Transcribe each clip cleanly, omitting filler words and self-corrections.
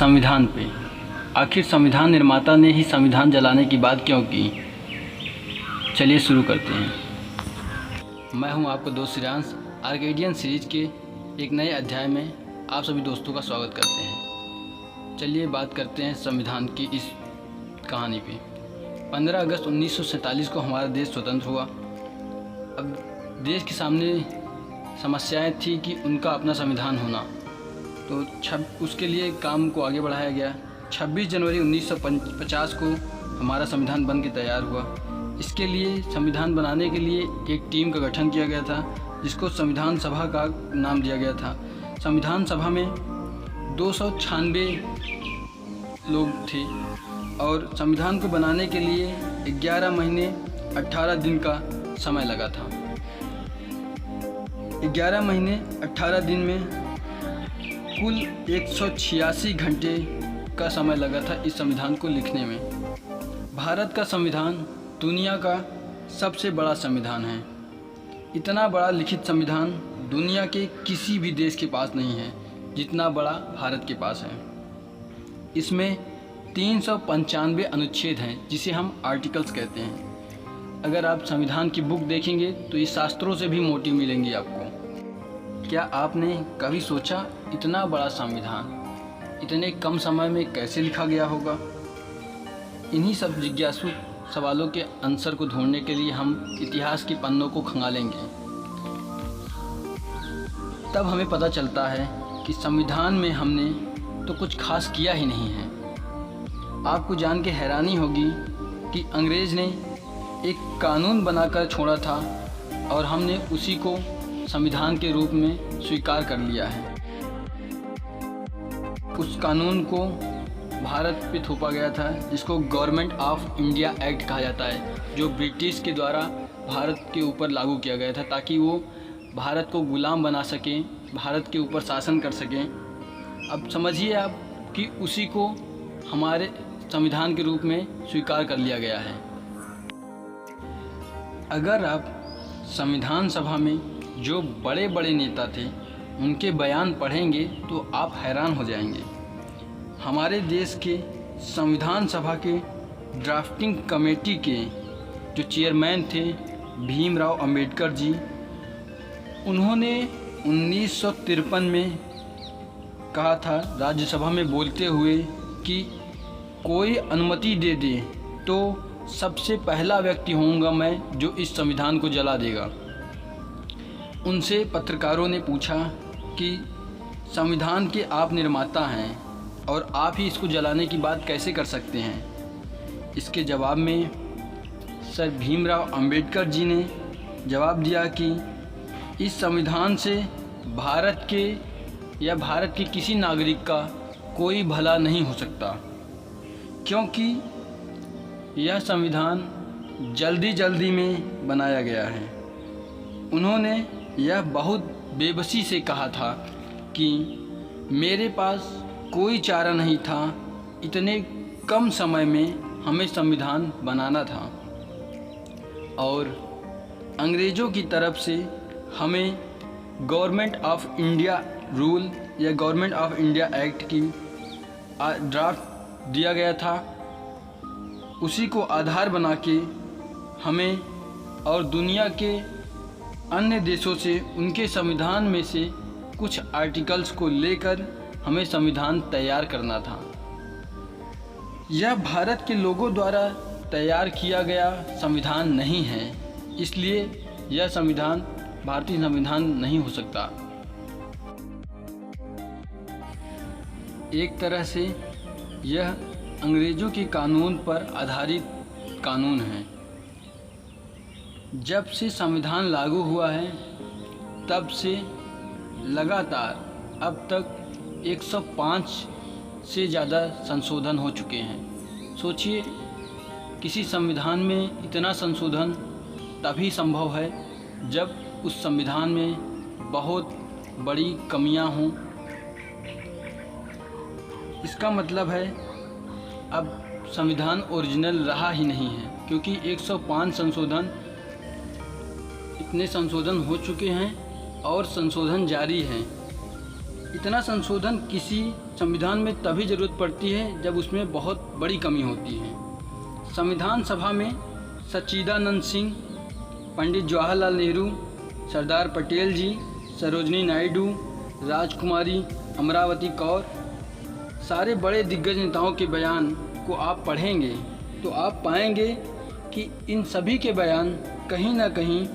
संविधान पे। आखिर संविधान निर्माता ने ही संविधान जलाने की बात क्यों की? चलिए शुरू करते हैं। मैं हूं आपका दोस्त श्रेयांश। आर्केडियन सीरीज के एक नए अध्याय में आप सभी दोस्तों का स्वागत करते हैं। चलिए बात करते हैं संविधान की इस कहानी पे। 15 अगस्त 1947 को हमारा देश स्वतंत्र हुआ। अब देश के सामने समस्याएं थी कि उनका अपना संविधान होना, तो उसके लिए काम को आगे बढ़ाया गया। 26 जनवरी 1950 को हमारा संविधान बन के तैयार हुआ। इसके लिए संविधान बनाने के लिए एक टीम का गठन किया गया था, जिसको संविधान सभा का नाम दिया गया था। संविधान सभा में 296 लोग थे और संविधान को बनाने के लिए 11 महीने 18 दिन का समय लगा था। 11 महीने 18 दिन में कुल 186 घंटे का समय लगा था इस संविधान को लिखने में। भारत का संविधान दुनिया का सबसे बड़ा संविधान है। इतना बड़ा लिखित संविधान दुनिया के किसी भी देश के पास नहीं है जितना बड़ा भारत के पास है। इसमें 395 अनुच्छेद हैं, जिसे हम आर्टिकल्स कहते हैं। अगर आप संविधान की बुक देखेंगे तो ये शास्त्रों से भी मोटी मिलेंगी आपको। क्या आपने कभी सोचा इतना बड़ा संविधान इतने कम समय में कैसे लिखा गया होगा? इन्हीं सब जिज्ञासु सवालों के आंसर को ढूंढने के लिए हम इतिहास के पन्नों को खंगालेंगे। तब हमें पता चलता है कि संविधान में हमने तो कुछ खास किया ही नहीं है। आपको जान के हैरानी होगी कि अंग्रेज़ ने एक कानून बनाकर छोड़ा था और हमने उसी को संविधान के रूप में स्वीकार कर लिया है। उस कानून को भारत पे थोपा गया था, जिसको गवर्नमेंट ऑफ इंडिया एक्ट कहा जाता है, जो ब्रिटिश के द्वारा भारत के ऊपर लागू किया गया था, ताकि वो भारत को गुलाम बना सकें, भारत के ऊपर शासन कर सकें। अब समझिए आप कि उसी को हमारे संविधान के रूप में स्वीकार कर लिया गया है। अगर आप संविधान सभा में जो बड़े बड़े नेता थे उनके बयान पढ़ेंगे तो आप हैरान हो जाएंगे। हमारे देश के संविधान सभा के ड्राफ्टिंग कमेटी के जो चेयरमैन थे भीमराव अंबेडकर जी, उन्होंने 1953 में कहा था राज्यसभा में बोलते हुए कि कोई अनुमति दे दे तो सबसे पहला व्यक्ति होऊंगा मैं जो इस संविधान को जला देगा। उनसे पत्रकारों ने पूछा कि संविधान के आप निर्माता हैं और आप ही इसको जलाने की बात कैसे कर सकते हैं? इसके जवाब में सर भीमराव अंबेडकर जी ने जवाब दिया कि इस संविधान से भारत के या भारत के किसी नागरिक का कोई भला नहीं हो सकता, क्योंकि यह संविधान जल्दी में बनाया गया है। उन्होंने यह बहुत बेबसी से कहा था कि मेरे पास कोई चारा नहीं था, इतने कम समय में हमें संविधान बनाना था और अंग्रेज़ों की तरफ से हमें गवर्नमेंट ऑफ इंडिया रूल या गवर्नमेंट ऑफ इंडिया एक्ट की ड्राफ्ट दिया गया था। उसी को आधार बना के हमें और दुनिया के अन्य देशों से उनके संविधान में से कुछ आर्टिकल्स को लेकर हमें संविधान तैयार करना था। यह भारत के लोगों द्वारा तैयार किया गया संविधान नहीं है, इसलिए यह संविधान भारतीय संविधान नहीं हो सकता। एक तरह से यह अंग्रेज़ों के कानून पर आधारित कानून है। जब से संविधान लागू हुआ है तब से लगातार अब तक 105 से ज़्यादा संशोधन हो चुके हैं। सोचिए, किसी संविधान में इतना संशोधन तभी संभव है जब उस संविधान में बहुत बड़ी कमियां हों। इसका मतलब है अब संविधान ओरिजिनल रहा ही नहीं है, क्योंकि 105 संशोधन इतने संशोधन हो चुके हैं और संशोधन जारी हैं। इतना संशोधन किसी संविधान में तभी ज़रूरत पड़ती है जब उसमें बहुत बड़ी कमी होती है। संविधान सभा में सच्चिदानंद सिंह, पंडित जवाहरलाल नेहरू, सरदार पटेल जी, सरोजनी नायडू, राजकुमारी अमरावती कौर, सारे बड़े दिग्गज नेताओं के बयान को आप पढ़ेंगे तो आप पाएंगे कि इन सभी के बयान कहीं ना कहीं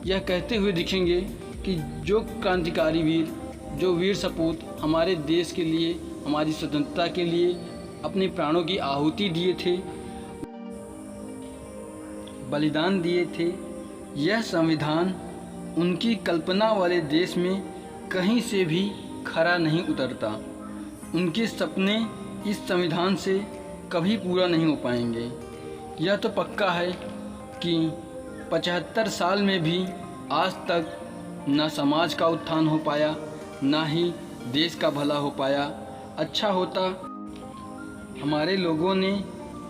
यह कहते हुए दिखेंगे कि जो क्रांतिकारी वीर, जो वीर सपूत हमारे देश के लिए, हमारी स्वतंत्रता के लिए अपने प्राणों की आहुति दिए थे, बलिदान दिए थे, यह संविधान उनकी कल्पना वाले देश में कहीं से भी खरा नहीं उतरता। उनके सपने इस संविधान से कभी पूरा नहीं हो पाएंगे। यह तो पक्का है कि 75 साल में भी आज तक न समाज का उत्थान हो पाया, ना ही देश का भला हो पाया। अच्छा होता हमारे लोगों ने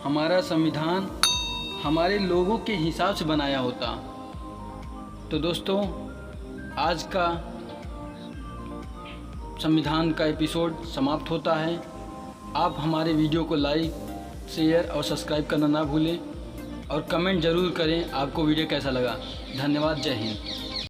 हमारा संविधान हमारे लोगों के हिसाब से बनाया होता। तो दोस्तों, आज का संविधान का एपिसोड समाप्त होता है। आप हमारे वीडियो को लाइक, शेयर और सब्सक्राइब करना ना भूलें और कमेंट ज़रूर करें आपको वीडियो कैसा लगा। धन्यवाद। जय हिंद।